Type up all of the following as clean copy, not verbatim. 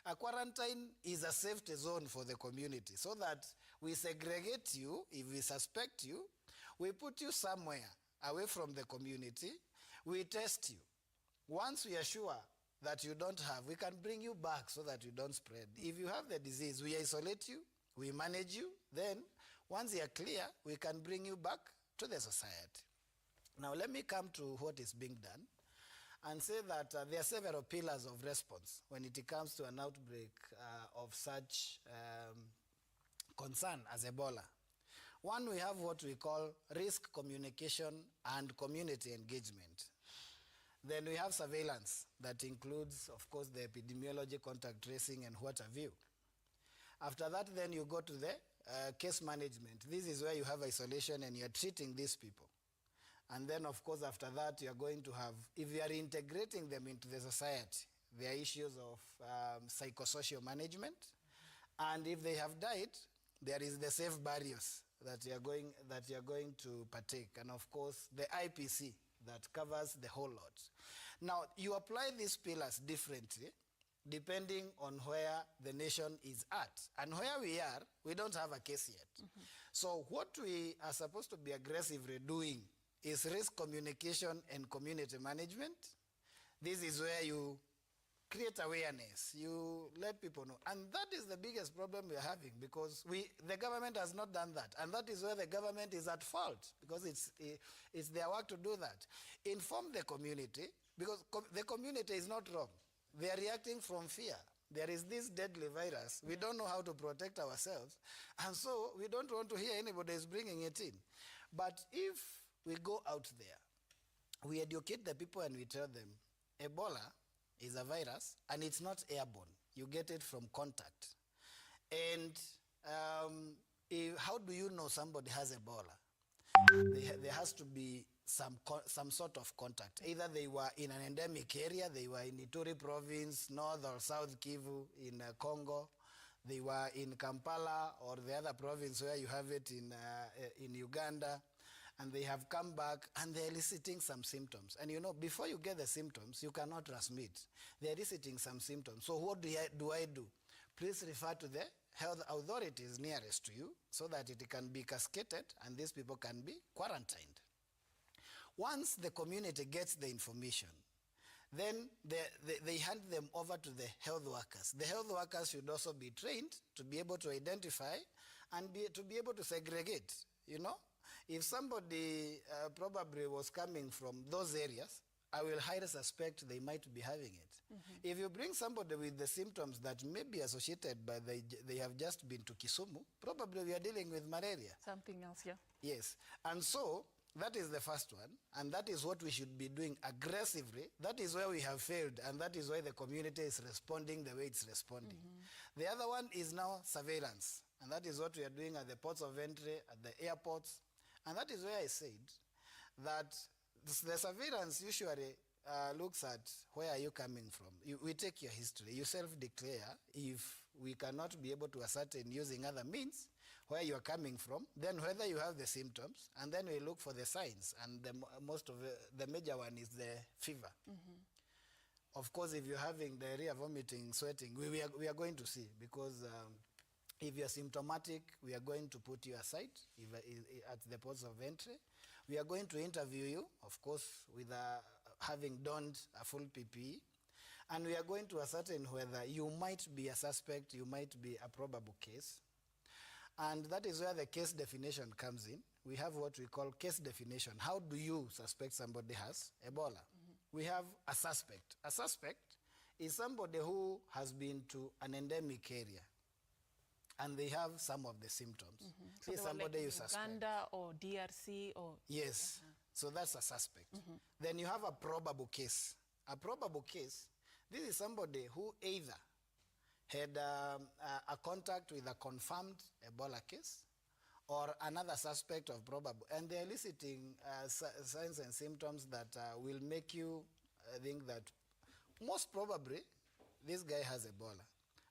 A quarantine is a safety zone for the community so that we segregate you. If we suspect you, we put you somewhere away from the community. We test you. Once we are sure that you don't have, we can bring you back so that you don't spread. If you have the disease, we isolate you, we manage you. Then once you are clear, we can bring you back to the society. Now let me come to what is being done and say that there are several pillars of response when it comes to an outbreak of such concern as Ebola. One, we have what we call risk communication and community engagement. Then we have surveillance that includes, of course, the epidemiology, contact tracing, and what have you. After that, then you go to the case management. This is where you have isolation and you're treating these people. And then, of course, after that, you're going to have, if you are integrating them into the society, there are issues of psychosocial management. And if they have died, there is the safe barriers that you're going to partake. And, of course, the IPC that covers the whole lot. Now, you apply these pillars differently depending on where the nation is at. And where we are, we don't have a case yet. So what we are supposed to be aggressively doing is risk communication and community management. This is where you create awareness, you let people know. And that is the biggest problem we are having, because the government has not done that. And that is where the government is at fault, because it's their work to do that. Inform the community, because the community is not wrong. They are reacting from fear. There is this deadly virus. We don't know how to protect ourselves. And so we don't want to hear anybody is bringing it in. But if we go out there, we educate the people and we tell them, Ebola is a virus and it's not airborne. You get it from contact. And how do you know somebody has Ebola? There has to be some sort of contact. Either they were in an endemic area, they were in Ituri province, North or South Kivu in Congo, they were in Kampala or the other province where you have it in Uganda, and they have come back and they're eliciting some symptoms. And you know, before you get the symptoms, you cannot transmit. They're eliciting some symptoms. So what do I do? Please refer to the health authorities nearest to you so that it can be cascaded and these people can be quarantined. Once the community gets the information, then they hand them over to the health workers. The health workers should also be trained to be able to identify and to be able to segregate, you know. If somebody probably was coming from those areas, I will highly suspect they might be having it. If you bring somebody with the symptoms that may be associated, but they have just been to Kisumu, probably we are dealing with malaria. Something else, yeah. Yes. And so that is the first one, and that is what we should be doing aggressively. That is where we have failed, and that is why the community is responding the way it's responding. The other one is now surveillance, and that is what we are doing at the ports of entry, at the airports. And that is where I said that the surveillance usually looks at where are you coming from. We take your history. You self-declare. If we cannot be able to ascertain using other means where you are coming from, then whether you have the symptoms, and then we look for the signs. And the major one is the fever. Of course, if you're having diarrhea, vomiting, sweating, we are going to see, because if you're symptomatic, we are going to put you aside at the ports of entry. We are going to interview you, of course, with having donned a full PPE. And we are going to ascertain whether you might be a suspect, you might be a probable case. And that is where the case definition comes in. We have what we call case definition. How do you suspect somebody has Ebola? We have a suspect. A suspect is somebody who has been to an endemic area and they have some of the symptoms. So This is somebody you like suspect. Uganda or DRC or... Yes. So that's a suspect. Then you have a probable case. A probable case, this is somebody who either had a contact with a confirmed Ebola case or another suspect of probable. And they're eliciting signs and symptoms that will make you think that most probably this guy has Ebola.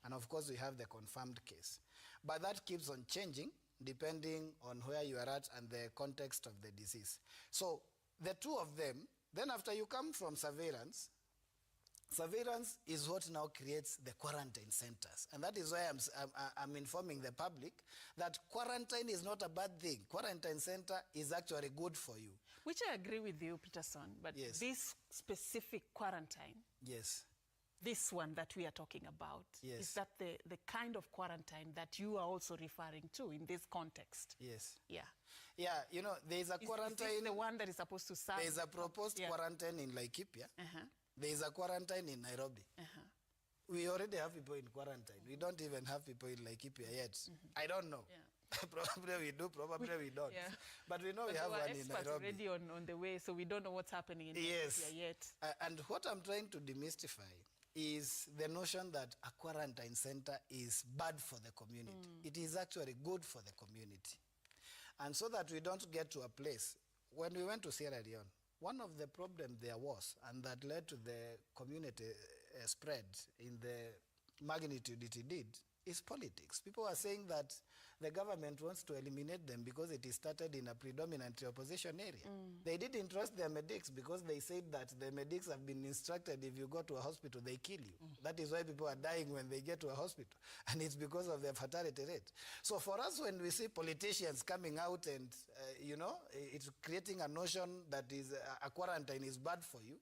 And of course, we have the confirmed case. But that keeps on changing depending on where you are at and the context of the disease. So the two of them, then after you come from surveillance, Surveillance is what now creates the quarantine centers. And that is why I'm informing the public that quarantine is not a bad thing. Quarantine center is actually good for you. Which I agree with you, Peterson, but Yes. this specific quarantine, Yes. this one that we are talking about, Yes. is that the kind of quarantine that you are also referring to in this context? Yes. Yeah. Yeah, you know, there is a quarantine. Is this the one that is supposed to serve? There is a proposed Yeah. quarantine in Laikipia. Uh-huh. There is a quarantine in Nairobi. Uh-huh. We already have people in quarantine. We don't even have people in Laikipia yet. I don't know. Yeah. Probably we do, probably we don't. Yeah. But we know But we have our one in experts Nairobi. already on the way, so we don't know what's happening in Yes. Ethiopia yet. And what I'm trying to demystify is the notion that a quarantine center is bad for the community. It is actually good for the community. And so that we don't get to a place, when we went to Sierra Leone, one of the problems there was, and that led to the community spread in the magnitude it did, is politics. People are saying that the government wants to eliminate them because it is started in a predominantly opposition area. They didn't trust their medics because they said that the medics have been instructed if you go to a hospital, they kill you. That is why people are dying when they get to a hospital. And it's because of their fatality rate. So for us, when we see politicians coming out and, you know, it's creating a notion that is a quarantine is bad for you,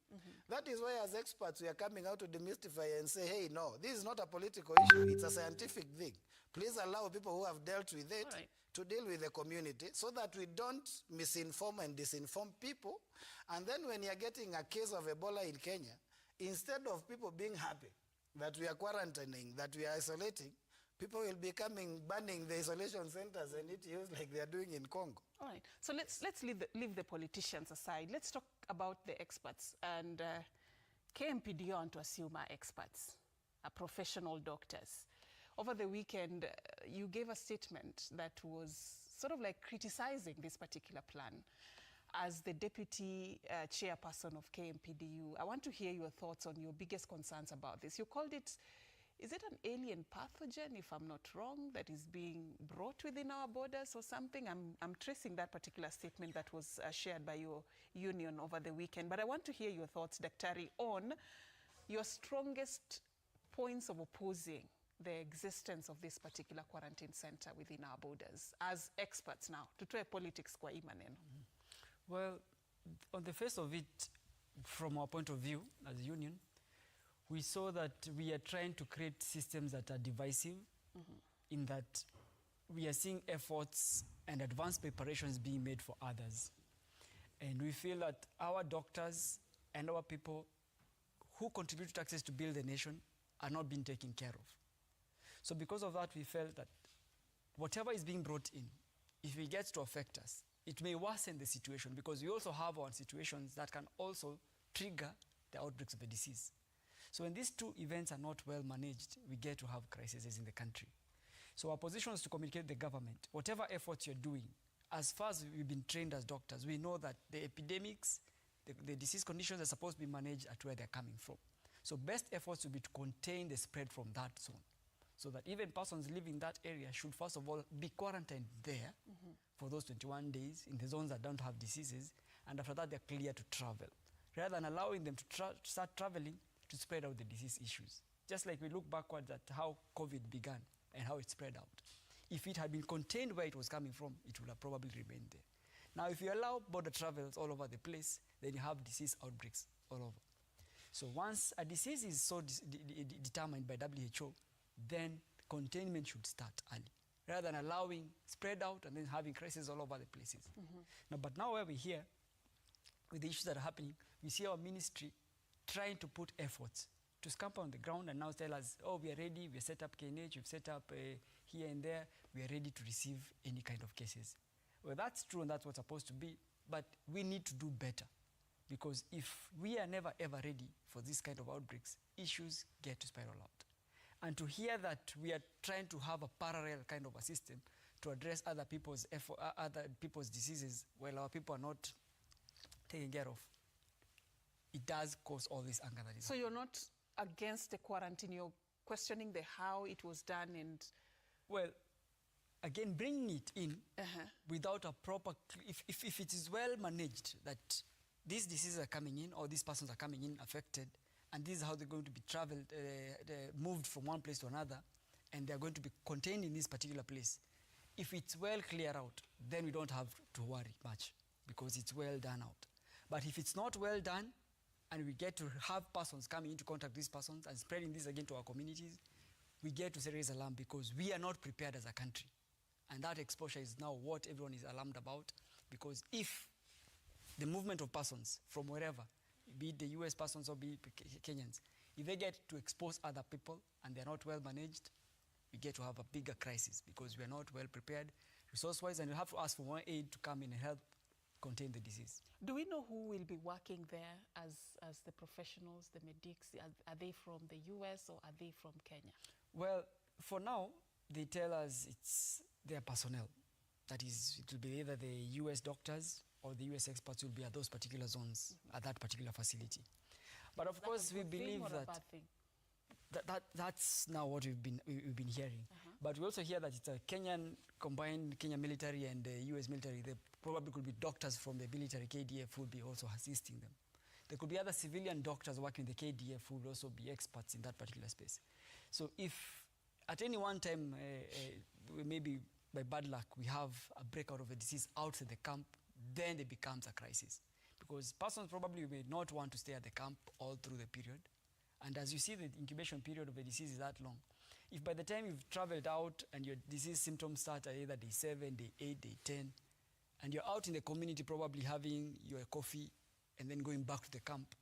that is why as experts, we are coming out to demystify and say, hey, no, this is not a political issue. It's a scientific thing. Please allow people who have dealt with it to deal with the community so that we don't misinform and disinform people. And then when you're getting a case of Ebola in Kenya, instead of people being happy that we are quarantining, that we are isolating, people will be coming, banning the isolation centers and it use like they are doing in Congo. All right. So let's leave the politicians aside. Let's talk about the experts. And KMPDU, want to assume, are experts, are professional doctors. Over the weekend, you gave a statement that was sort of like criticizing this particular plan. As the deputy chairperson of KMPDU, I want to hear your thoughts on your biggest concerns about this. You called it, is it an alien pathogen, if I'm not wrong, that is being brought within our borders or something? I'm tracing that particular statement that was shared by your union over the weekend. But I want to hear your thoughts, Daktari, on your strongest points of opposing the existence of this particular quarantine center within our borders as experts now, tutoe politics kwa imaneno. Well, on the face of it, from our point of view as a union, we saw that we are trying to create systems that are divisive, in that we are seeing efforts and advanced preparations being made for others. And we feel that our doctors and our people who contribute to taxes to build the nation are not being taken care of. So because of that, we felt that whatever is being brought in, if it gets to affect us, it may worsen the situation, because we also have our situations that can also trigger the outbreaks of the disease. So when these two events are not well managed, we get to have crises in the country. So our position is to communicate with the government, whatever efforts you're doing, as far as we've been trained as doctors, we know that the epidemics, the disease conditions are supposed to be managed at where they're coming from. So best efforts will be to contain the spread from that zone, so that even persons living in that area should first of all be quarantined there for those 21 days in the zones that don't have diseases, and after that they're clear to travel, rather than allowing them to start traveling to spread out the disease issues. Just like we look backwards at how COVID began and how it spread out. If it had been contained where it was coming from, it would have probably remained there. Now, if you allow border travels all over the place, then you have disease outbreaks all over. So once a disease is so determined by WHO, then containment should start early, rather than allowing spread out and then having crises all over the places. But now where we're here, with the issues that are happening, we see our ministry trying to put efforts to scamper on the ground and now tell us, oh, we are ready, we set up KNH, we've set up here and there, we are ready to receive any kind of cases. Well, that's true and that's what's supposed to be, but we need to do better. Because if we are never ever ready for this kind of outbreaks, issues get to spiral out. And to hear that we are trying to have a parallel kind of a system to address other people's diseases while our people are not taken care of, it does cause all this anger that is So you're not against the quarantine, you're questioning the how it was done and... Well, again, bringing it in without a proper... If it is well managed that these diseases are coming in or these persons are coming in affected, and this is how they're going to be traveled, moved from one place to another, and they're going to be contained in this particular place. If it's well cleared out, then we don't have to worry much because it's well done out. But if it's not well done, and we get to have persons coming into contact with these persons and spreading this again to our communities, we get to raise alarm because we are not prepared as a country. And that exposure is now what everyone is alarmed about, because if the movement of persons from wherever, be it the US persons or be it Kenyans, if they get to expose other people and they're not well managed, we get to have a bigger crisis because we are not well prepared resource-wise, and we have to ask for more aid to come in and help contain the disease. Do we know who will be working there as the professionals, the medics? Are they from the US or are they from Kenya? Well, for now, they tell us it's their personnel. That is, it will be either the US doctors or the US experts will be at those particular zones, at that particular facility. But of course, we believe that's now what we've been hearing. But we also hear that it's a Kenyan, combined Kenyan military and US military. There probably could be doctors from the military, KDF, who will be also assisting them. There could be other civilian doctors working in the KDF who will also be experts in that particular space. So if at any one time, maybe by bad luck, we have a breakout of a disease outside the camp, then it becomes a crisis. Because persons probably may not want to stay at the camp all through the period. And as you see, the incubation period of a disease is that long. If by the time you've traveled out and your disease symptoms start at either day 7, day 8, day 10, and you're out in the community probably having your coffee and then going back to the camp,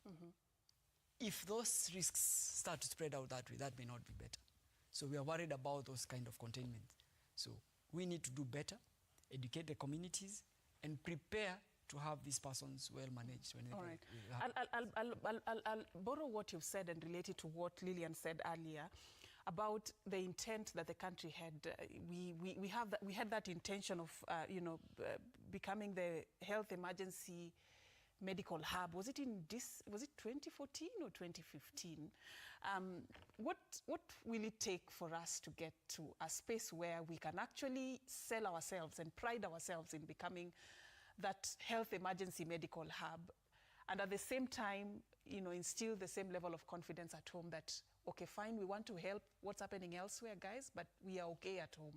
if those risks start to spread out that way, that may not be better. So we are worried about those kind of containment. So we need to do better, educate the communities, and prepare to have these persons well managed. All right. I'll borrow what you've said and relate it to what Lillian said earlier about the intent that the country had. We had that intention of becoming the health emergency medical hub. Was it 2014 or 2015? What will it take for us to get to a space where we can actually sell ourselves and pride ourselves in becoming that health emergency medical hub, and at the same time, instill the same level of confidence at home that, okay, fine, we want to help what's happening elsewhere, guys, but we are okay at home.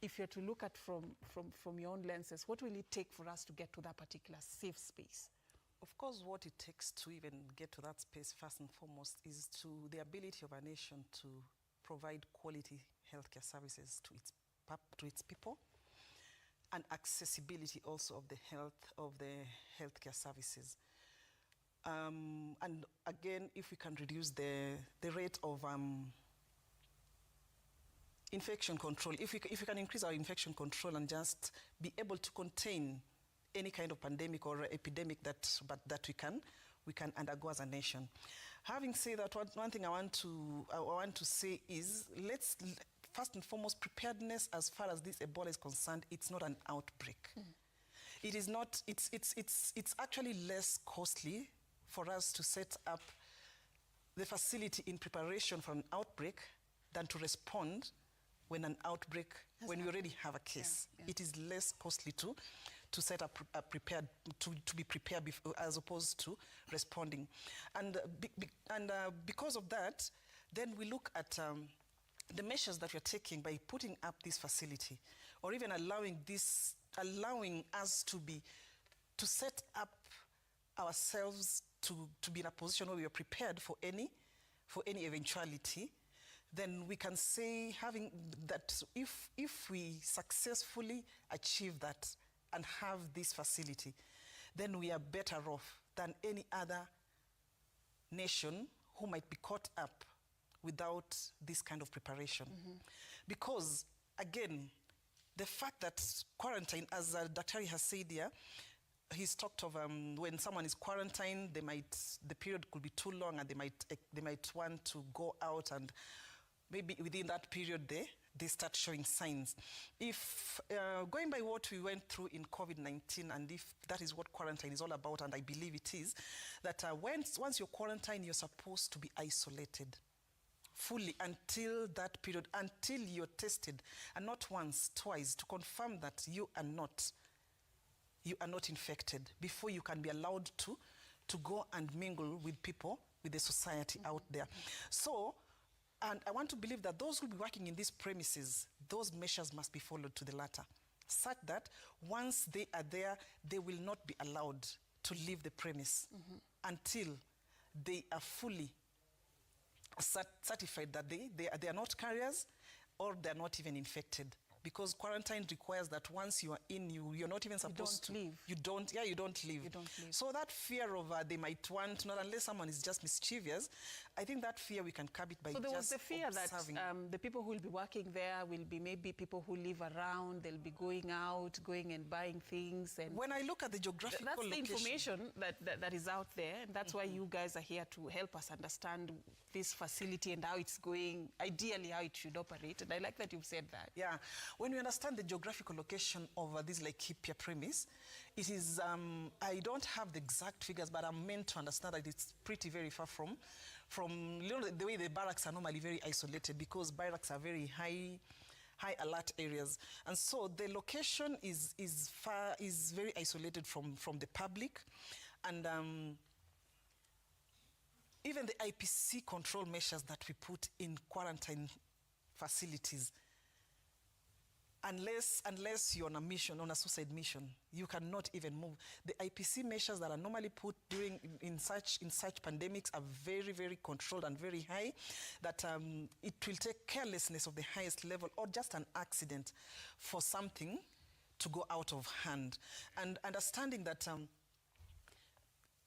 If you're to look at from your own lenses, what will it take for us to get to that particular safe space? Of course, what it takes to even get to that space, first and foremost, is to the ability of our nation to provide quality healthcare services to its people, and accessibility also of the healthcare services. And again, if we can reduce the rate of infection control, if we can increase our infection control and just be able to contain any kind of pandemic or epidemic that we can undergo as a nation. Having said that, one thing I want to say is, let's first and foremost, preparedness as far as this Ebola is concerned, it's not an outbreak. It is not. It's actually less costly for us to set up the facility in preparation for an outbreak than to respond when an outbreak, when we already have a case. Yeah. It is less costly to set up to be prepared as opposed to responding, and because of that, then we look at the measures that we're taking by putting up this facility, or even allowing us to set up ourselves to be in a position where we are prepared for any eventuality. Then we can say, having that, if we successfully achieve that and have this facility, then we are better off than any other nation who might be caught up without this kind of preparation. Because, again, the fact that quarantine, as Dr. has said here, he's talked of when someone is quarantined, the period could be too long, and they might want to go out, and maybe within that period they start showing signs. If going by what we went through in COVID-19, and if that is what quarantine is all about, and I believe it is, that once you're quarantined, you're supposed to be isolated fully until that period, until you're tested, and not once, twice, to confirm that you are not infected, before you can be allowed to go and mingle with people with the society out there. So, and I want to believe that those who will be working in these premises, those measures must be followed to the latter, such that once they are there, they will not be allowed to leave the premise until they are fully certified that they are not carriers or they are not even infected. Because quarantine requires that once you are in, you're not even supposed to leave. You don't leave. You don't leave. So that fear of they might want, not unless someone is just mischievous, I think that fear we can curb it by just observing. So there was the fear observing. that the people who will be working there will be maybe people who live around, they'll be going out, going and buying things. And when I look at the geographical that's the location, information that is out there, and that's why you guys are here to help us understand this facility and how it's going, ideally how it should operate. And I like that you've said that. Yeah, when you understand the geographical location of this Laikipia premise, it is, I don't have the exact figures, but I'm meant to understand that it's pretty very far from you know, the way the barracks are normally very isolated, because barracks are very high alert areas, and so the location is very isolated from the public, and even the IPC control measures that we put in quarantine facilities, unless you're on a mission, on a suicide mission, you cannot even move. The IPC measures that are normally put in such pandemics are very, very controlled and very high, that it will take carelessness of the highest level or just an accident for something to go out of hand. And understanding that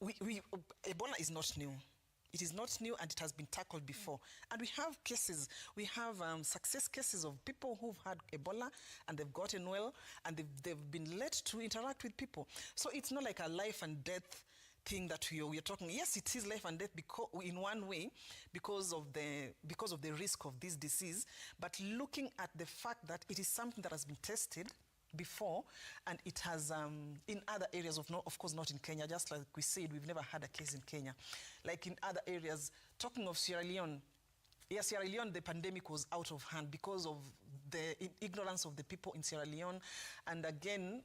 Ebola is not new. It is not new, and it has been tackled before. And we have cases, we have success cases of people who've had Ebola and they've gotten well, and they've been let to interact with people. So it's not like a life and death thing that we are talking. Yes, it is life and death in one way because of the risk of this disease, but looking at the fact that it is something that has been tested before, and it has in other areas of course not in Kenya, just like we said, we've never had a case in Kenya. Like in other areas, talking of Sierra Leone, yes, Sierra Leone, the pandemic was out of hand because of the ignorance of the people in Sierra Leone. And again,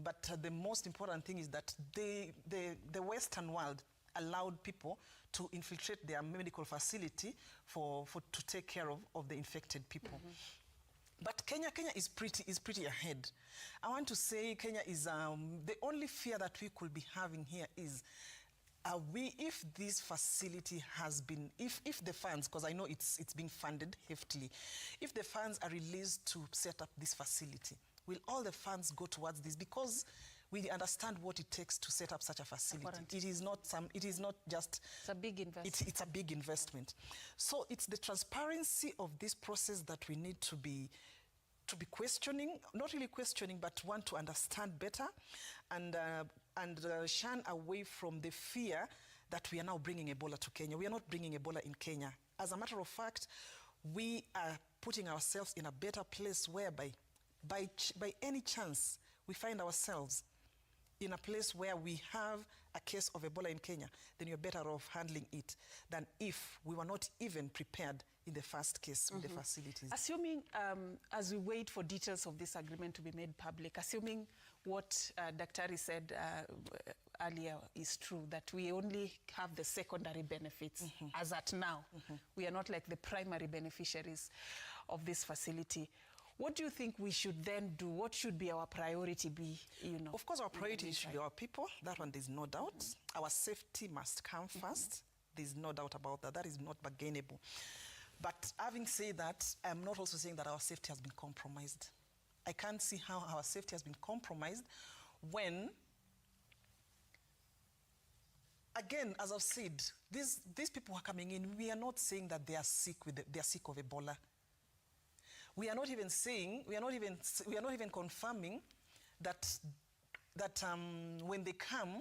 but the most important thing is that the Western world allowed people to infiltrate their medical facility to take care of the infected people. But Kenya is pretty ahead. I want to say Kenya is the only fear that we could be having here is if this facility has been, if the funds, because I know it's being funded heftily, if the funds are released to set up this facility, will all the funds go towards this? Because we understand what it takes to set up such a facility. It is not just. It's a big investment. It's a big investment. So it's the transparency of this process that we need to be questioning, not really questioning, but want to understand better, and shun away from the fear that we are now bringing Ebola to Kenya. We are not bringing Ebola in Kenya. As a matter of fact, we are putting ourselves in a better place whereby, by any chance, we find ourselves in a place where we have a case of Ebola in Kenya, then you're better off handling it than if we were not even prepared in the first case with the facilities. Assuming, as we wait for details of this agreement to be made public, assuming what Daktari said earlier is true, that we only have the secondary benefits as at now. We are not like the primary beneficiaries of this facility. What do you think we should then do? What should be our priority be? Of course, our priority should be our people. That one, there's no doubt. Our safety must come first. There's no doubt about that. That is not bargainable. But having said that, I'm not also saying that our safety has been compromised. I can't see how our safety has been compromised when, again, as I've said, these people who are coming in, we are not saying that they are sick of Ebola. We are not even saying, we are not even confirming that when they come,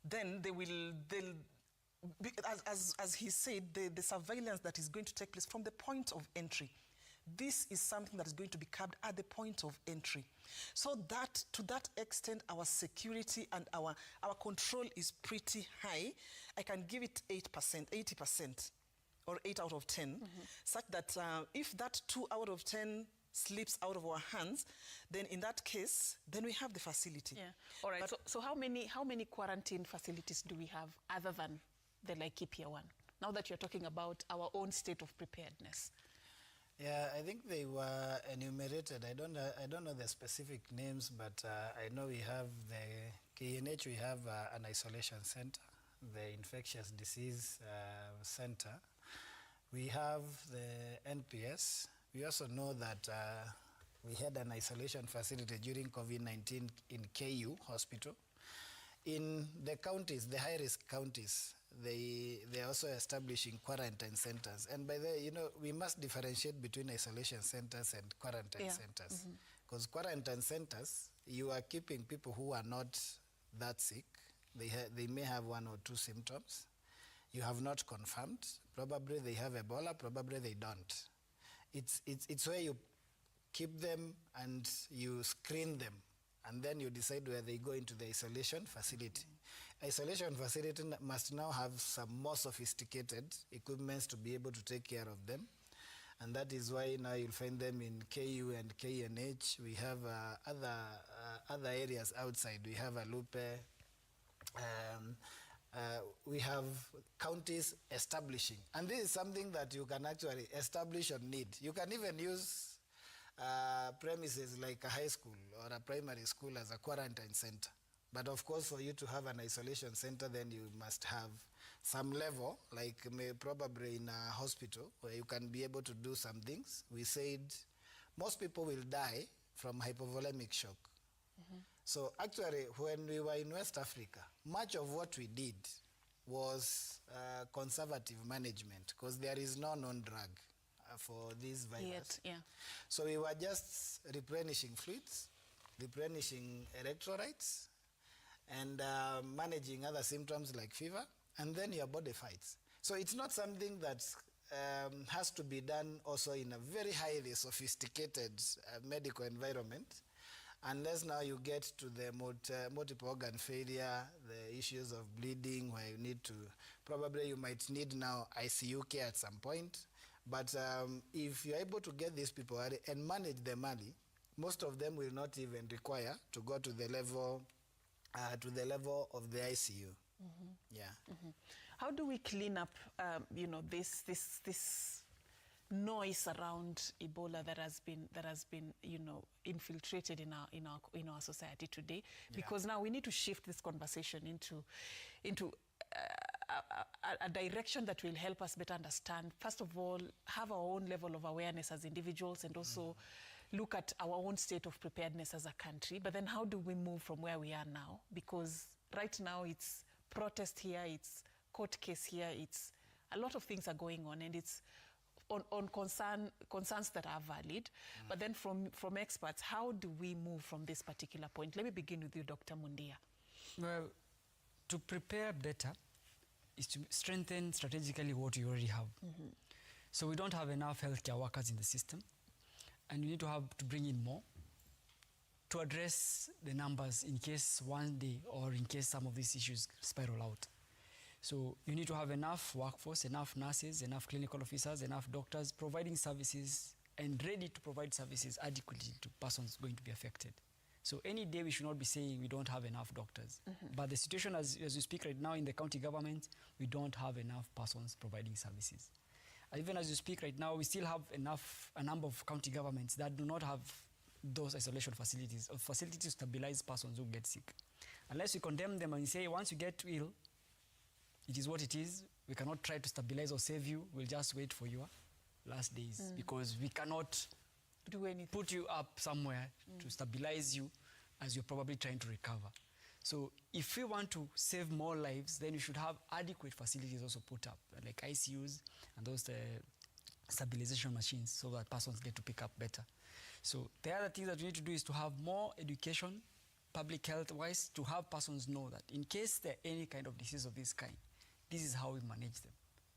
then as he said, the surveillance that is going to take place from the point of entry. This is something that is going to be curbed at the point of entry. So that, to that extent, our security and our control is pretty high. I can give it 8%, 80%. Or 8 out of 10, such that if that 2 out of 10 slips out of our hands, then in that case, then we have the facility. Yeah. All right. So how many quarantine facilities do we have other than the Laikipia one, now that you're talking about our own state of preparedness? Yeah, I think they were enumerated. I don't know the specific names, but I know we have the KNH, we have an isolation center, the infectious disease center. We have the NPS. We also know that we had an isolation facility during COVID-19 in KU Hospital. In the counties, the high-risk counties, they're also establishing quarantine centers. And by the, we must differentiate between isolation centers and quarantine centers. Because quarantine centers, you are keeping people who are not that sick. They may have 1 or 2 symptoms. You have not confirmed. Probably they have Ebola, probably they don't. It's where you keep them and you screen them, and then you decide where they go into the isolation facility. Isolation facility must now have some more sophisticated equipments to be able to take care of them. And that is why now you'll find them in KU and KNH. We have other areas outside. We have Alupe. We have counties establishing. And this is something that you can actually establish on need. You can even use premises like a high school or a primary school as a quarantine center. But of course, for you to have an isolation center, then you must have some level, like probably in a hospital, where you can be able to do some things. We said most people will die from hypovolemic shock. So actually, when we were in West Africa, much of what we did was conservative management, because there is no known drug for this virus. So we were just replenishing fluids, replenishing electrolytes, and managing other symptoms like fever, and then your body fights. So it's not something that has to be done also in a very highly sophisticated medical environment, unless now you get to the multiple organ failure, the issues of bleeding, where you need to, probably you might need now ICU care at some point. But if you're able to get these people early and manage them early, most of them will not even require to go to the level of the ICU. How do we clean up, this noise around Ebola that has been infiltrated in our society today? Because now we need to shift this conversation into a direction that will help us better understand, first of all, have our own level of awareness as individuals, and also look at our own state of preparedness as a country. But then how do we move from where we are now? Because right now it's protest here, it's court case here, it's a lot of things are going on, and it's on concerns that are valid. But then from experts, how do we move from this particular point? Let me begin with you, Dr. Mundia. Well, to prepare better is to strengthen strategically what you already have. So we don't have enough healthcare workers in the system, and we need to bring in more to address the numbers in case one day or in case some of these issues spiral out. So you need to have enough workforce, enough nurses, enough clinical officers, enough doctors providing services and ready to provide services adequately to persons going to be affected. So any day we should not be saying we don't have enough doctors. But the situation as we speak right now in the county government, we don't have enough persons providing services. And even as you speak right now, we still have a number of county governments that do not have those isolation facilities or facilities to stabilize persons who get sick. Unless we condemn them and say, once you get ill, it is what it is. We cannot try to stabilize or save you. We'll just wait for your last days because we cannot do anything, put you up somewhere to stabilize you as you're probably trying to recover. So if we want to save more lives, then we should have adequate facilities also put up, like ICUs and those stabilization machines, so that persons get to pick up better. So the other thing that we need to do is to have more education, public health-wise, to have persons know that in case there any kind of disease of this kind, this is how we manage them.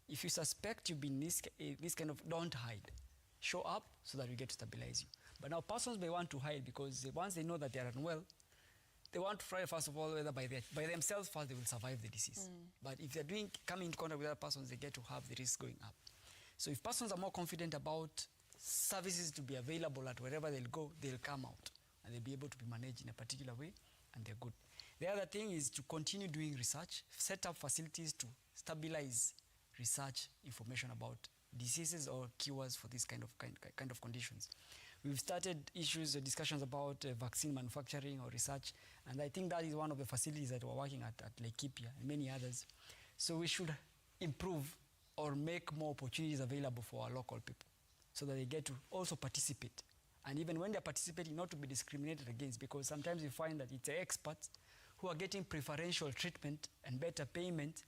If you suspect you've been this kind of, don't hide. Show up so that we get to stabilize you. But now persons may want to hide because once they know that they are unwell, they want to try, first of all, whether by themselves first they will survive the disease. But if they're coming into contact with other persons, they get to have the risk going up. So if persons are more confident about services to be available at wherever they'll go, they'll come out and they'll be able to be managed in a particular way, and they're good. The other thing is to continue doing research, set up facilities to stabilize research information about diseases or cures for this kind of conditions. We've started issues or discussions about vaccine manufacturing or research, and I think that is one of the facilities that we're working at Laikipia and many others. So we should improve or make more opportunities available for our local people so that they get to also participate. And even when they're participating, not to be discriminated against, because sometimes you find that it's the experts who are getting preferential treatment and better payment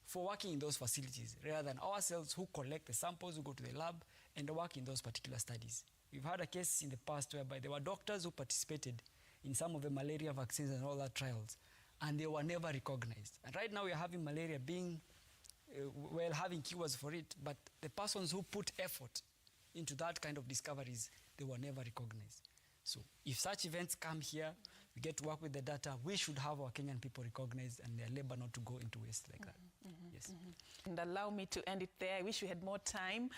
for working in those facilities, rather than ourselves who collect the samples, who go to the lab and work in those particular studies. We've had a case in the past whereby there were doctors who participated in some of the malaria vaccines and all that trials, and they were never recognized. And right now we are having malaria being, having cures for it, but the persons who put effort into that kind of discoveries, they were never recognized. So if such events come here, we get to work with the data, we should have our Kenyan people recognized and their labor not to go into waste like that. Yes. And allow me to end it there. I wish we had more time,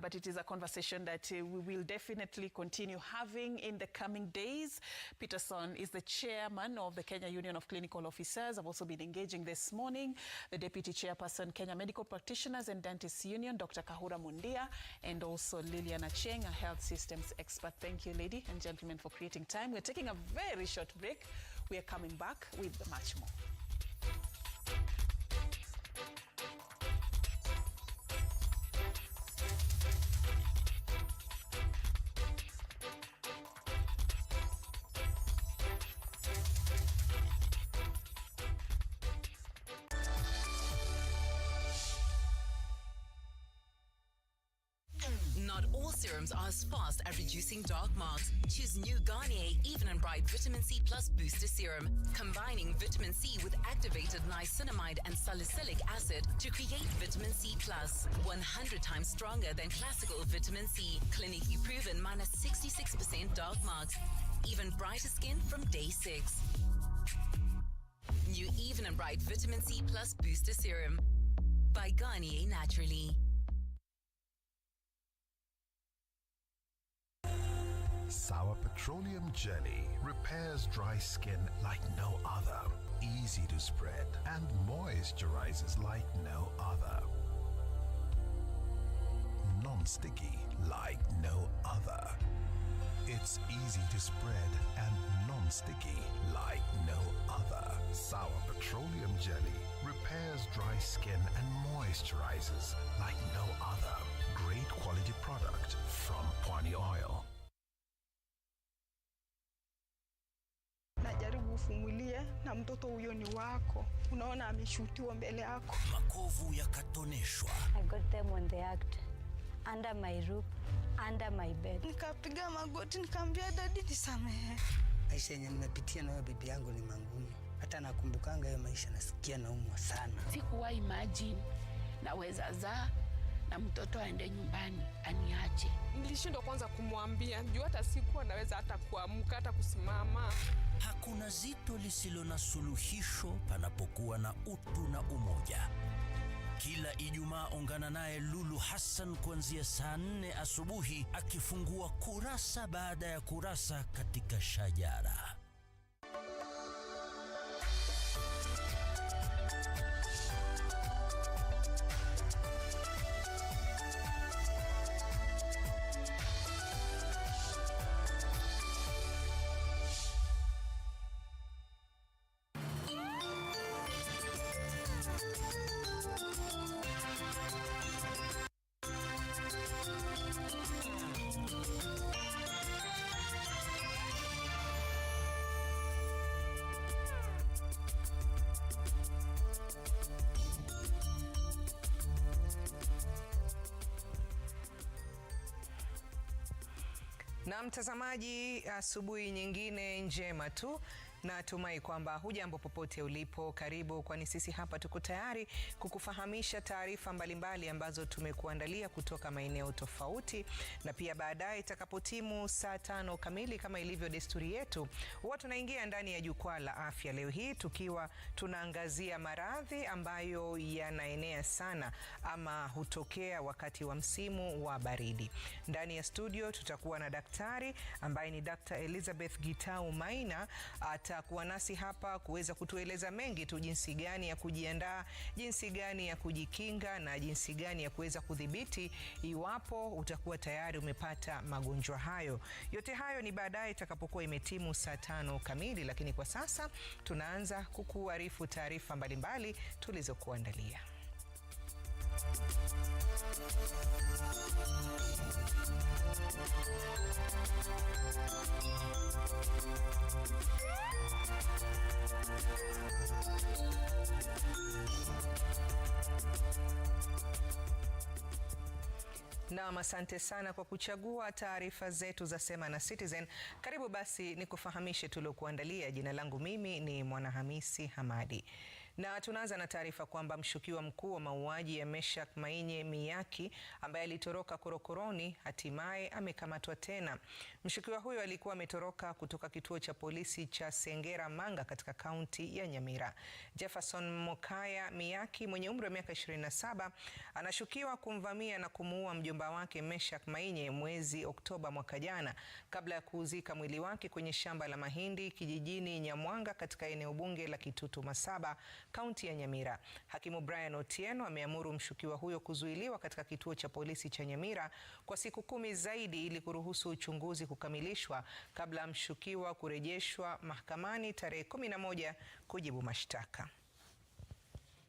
but it is a conversation that we will definitely continue having in the coming days. Peterson is the chairman of the Kenya Union of Clinical Officers. I've also been engaging this morning the deputy chairperson, Kenya Medical Practitioners and Dentists Union, Dr. Kahura Mundia, and also Lilian Acheng, a health systems expert. Thank you, ladies and gentlemen, for creating time. We're taking a very short break. We are coming back with much more. Not all serums are as fast at reducing dark marks. Choose new Garnier Even and Bright Vitamin C Plus Booster Serum, combining vitamin C with activated niacinamide and salicylic acid to create vitamin C Plus. 100 times stronger than classical vitamin C. Clinically proven minus 66% dark marks. Even brighter skin from day 6. New Even and Bright Vitamin C Plus Booster Serum by Garnier Naturally. Sour petroleum jelly repairs dry skin like no other. Easy to spread and moisturizes like no other. Non-sticky like no other. It's easy to spread and non-sticky like no other. Sour petroleum jelly repairs dry skin and moisturizes like no other. Great quality product from Pwani Oil. Najaribu ufungulie na mtoto huyo ni wako. Unaona ameshutiwa mbele yako. Makovu yakatoneshwa. I got them on the act, under my roof, under my bed. Nikapiga magoti nikamwambia dadi nisamehe. Maisha yenye nimepitia na bibi yangu ni mangumu. Hata nakumbukanga hiyo maisha nasikia naumwa sana. Sikuwahi imagine naweza zaa na mtoto aende nyumbani aniache. Nilishindwa kwanza kumwambia, juu hata sikuwa naweza hata kuamka hata kusimama. Hakuna zito lisilo na suluhisho panapokuwa na utu na umoja. Kila Ijumaa ungana naye Lulu Hassan kuanzia saa 4 asubuhi akifungua kurasa baada ya kurasa katika Shajara. Na mtazamaji, asubuhi nyingine njema tu. Natumai kwamba hujambo popote ulipo. Karibu, kwani sisi hapa tuko tayari kukufahamisha taarifa mbalimbali ambazo tumekuandalia kutoka maeneo tofauti, na pia baadaye itakapotimu saa 5 kamili kama ilivyo desturi yetu, huwa tunaingia ndani ya jukwaa la afya. Leo hii tukiwa tunaangazia maradhi ambayo yanaenea sana ama hutokea wakati wa msimu wa baridi. Ndani ya studio tutakuwa na daktari ambaye ni Dr. Elizabeth Gitau Maina. atakuwa nasi hapa kuweza kutueleza mengi tu, jinsi gani ya kujiandaa, jinsi gani ya kujikinga na jinsi gani ya kuweza kudhibiti iwapo utakuwa tayari umepata magonjwa hayo. Yote hayo ni baadaye itakapokuwa imetimu saa 5 kamili, lakini kwa sasa tunaanza kukuarifu taarifa mbalimbali tulizokuandalia. Naam, asante sana kwa kuchagua taarifa zetu za Sema na Citizen. Karibu basi nikufahamishe tuliokuandalia. Jina langu mimi ni Mwanahamisi Hamadi. Na tunaanza na taarifa kwamba mshukiwa mkuu wa mauaji ya Meshak Mainye Miyaki ambaye alitoroka korokoroni hatimaye amekamatwa tena. Mshukiwa huyo alikuwa ametoroka kutoka kituo cha polisi cha Sengera Manga katika kaunti ya Nyamira. Jefferson Mokaya Miyaki mwenye umri wa miaka 27 anashukiwa kumvamia na kumuua mjomba wake Meshak Mainye mwezi Oktoba mwaka jana kabla ya kuuzika mwili wake kwenye shamba la mahindi kijijini Nyamwanga katika eneo bunge la Kitutu Masaba, kaunti ya Nyamira. Hakimu Brian Otieno ameamuru mshukiwa huyo kuzuiliwa katika kituo cha polisi cha Nyamira kwa siku 10 zaidi ili kuruhusu uchunguzi kukamilishwa kabla ya mshukiwa kurejeshwa mahakamani tarehe 11 kujibu mashtaka.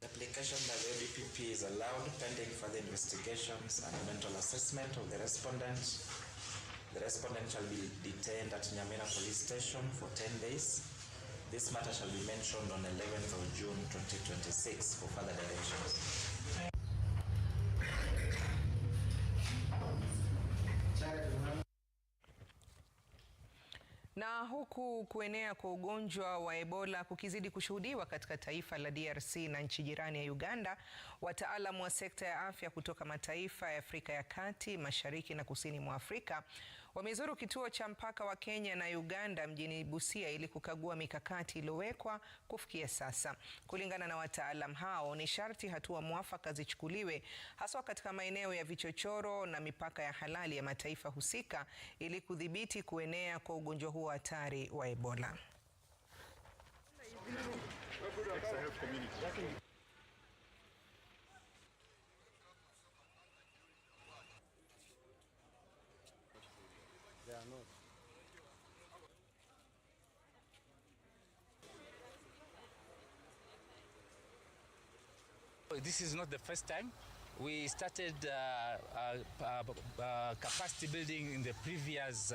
The application by the ODPP is allowed pending further investigations and mental assessment of the respondent. The respondent shall be detained at Nyamira Police Station for 10 days. This matter shall be mentioned on 11th of June 2026 for further directions. Na huku kuenea kwa ugonjwa wa Ebola kukizidi kushuhudiwa katika taifa la DRC na nchi jirani ya Uganda, wataalamu wa sekta ya afya kutoka mataifa ya Afrika ya Kati, Mashariki na Kusini mwa Afrika wamezuru kituo cha mpaka wa Kenya na Uganda mjini Busia ili kukagua mikakati iliyowekwa kufikia sasa. Kulingana na wataalam hao, ni sharti hatua mwafaka zichukuliwe haswa katika maeneo ya vichochoro na mipaka ya halali ya mataifa husika ili kudhibiti kuenea kwa ugonjwa huo hatari wa Ebola. This is not the first time. We started capacity building in the previous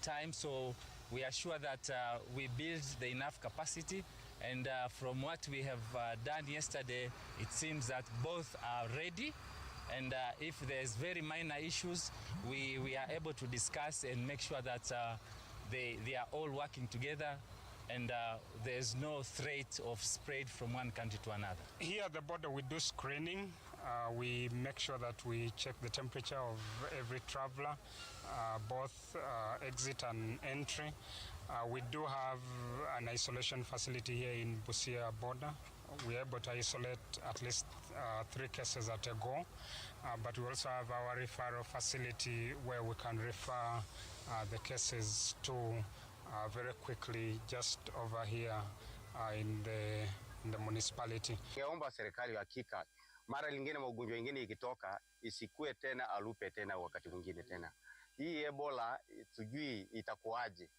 time, so we are sure that we build the enough capacity, and from what we have done yesterday, it seems that both are ready, and if there's very minor issues, we are able to discuss and make sure that they are all working together, and there's no threat of spread from one country to another. Here at the border we do screening. We make sure that we check the temperature of every traveler, both exit and entry. We do have an isolation facility here in Busia border. We're able to isolate at least 3 cases at a go, but we also have our referral facility where we can refer the cases to very quickly just over here in the municipality. Ningeomba serikali hakika mara lingine magonjwa mengine ikitoka isikue tena alupe tena wakati mwingine tena. Hii Ebola tujui itakuwaje.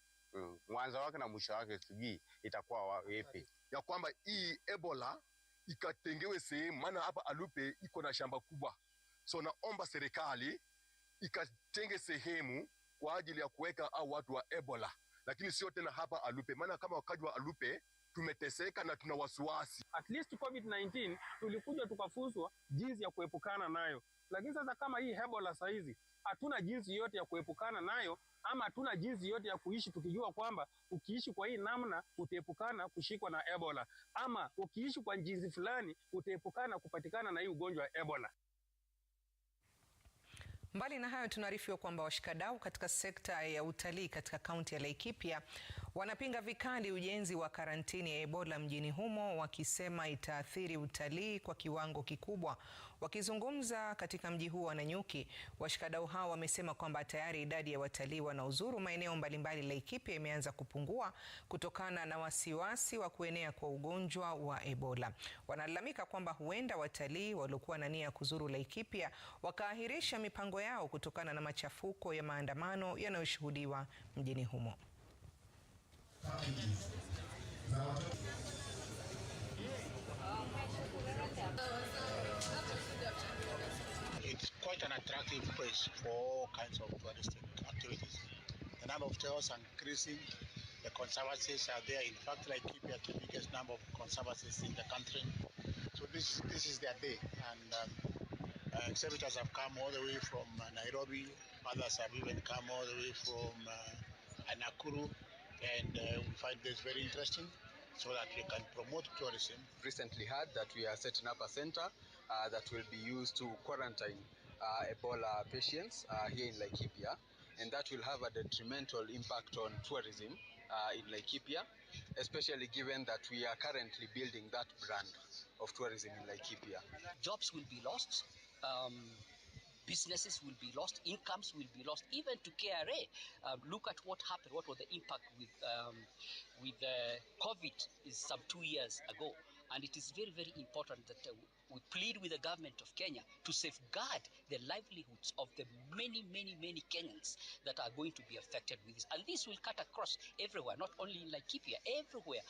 Mwanzo wake na mwisho wake tujui itakuwa wapi. Ya kwamba hii Ebola ikatengewe sehemu, maana hapa alupe iko na shamba kubwa. So naomba serikali ikatenge sehemu kwa ajili ya kuweka au watu wa Ebola. Lakini sio tena hapa alupe, maana kama wakaji wa alupe tumeteseka na tuna wasiwasi. At least COVID-19 tulikuja tukafunzwa jinsi ya kuepukana nayo. Lakini sasa kama hii Ebola saizi hatuna jinsi yote ya kuepukana nayo, ama hatuna jinsi yote ya kuishi tukijua kwamba ukiishi kwa hii namna utaepukana kushikwa na Ebola, ama ukiishi kwa jinsi fulani utaepukana kupatikana na hii ugonjwa wa Ebola. Mbali na hayo, tunaarifiwa kwamba washikadau katika sekta ya utalii katika kaunti ya Laikipia Wanapinga vikali ujenzi wa karantini ya Ebola mjini humo, wakisema itaathiri utalii kwa kiwango kikubwa. Wakizungumza katika mji huo wa Nanyuki, washikadau hao wamesema kwamba tayari idadi ya watalii wanaozuru maeneo mbalimbali Laikipia imeanza kupungua kutokana na wasiwasi wa kuenea kwa ugonjwa wa Ebola. Wanalalamika kwamba huenda watalii waliokuwa na nia ya kuzuru Laikipia wakaahirisha mipango yao kutokana na machafuko ya maandamano yanayoshuhudiwa mjini humo. It's quite an attractive place for all kinds of touristic activities. The number of tours are increasing. The conservancies are there. In fact, Laikipia is the biggest number of conservancies in the country. So this is their day, and exhibitors have come all the way from Nairobi. Others have even come all the way from Nakuru, and we find this very interesting, so that we can promote tourism. Recently heard that we are setting up a center that will be used to quarantine Ebola patients here in Laikipia, and that will have a detrimental impact on tourism in Laikipia, especially given that we are currently building that brand of tourism in Laikipia. Jobs will be lost. Businesses will be lost, incomes will be lost, even to KRA. Look at what happened, what was the impact with COVID some 2 years ago. And it is very, very important that we plead with the government of Kenya to safeguard the livelihoods of the many, many, many Kenyans that are going to be affected with this. And this will cut across everywhere, not only in Laikipia, everywhere.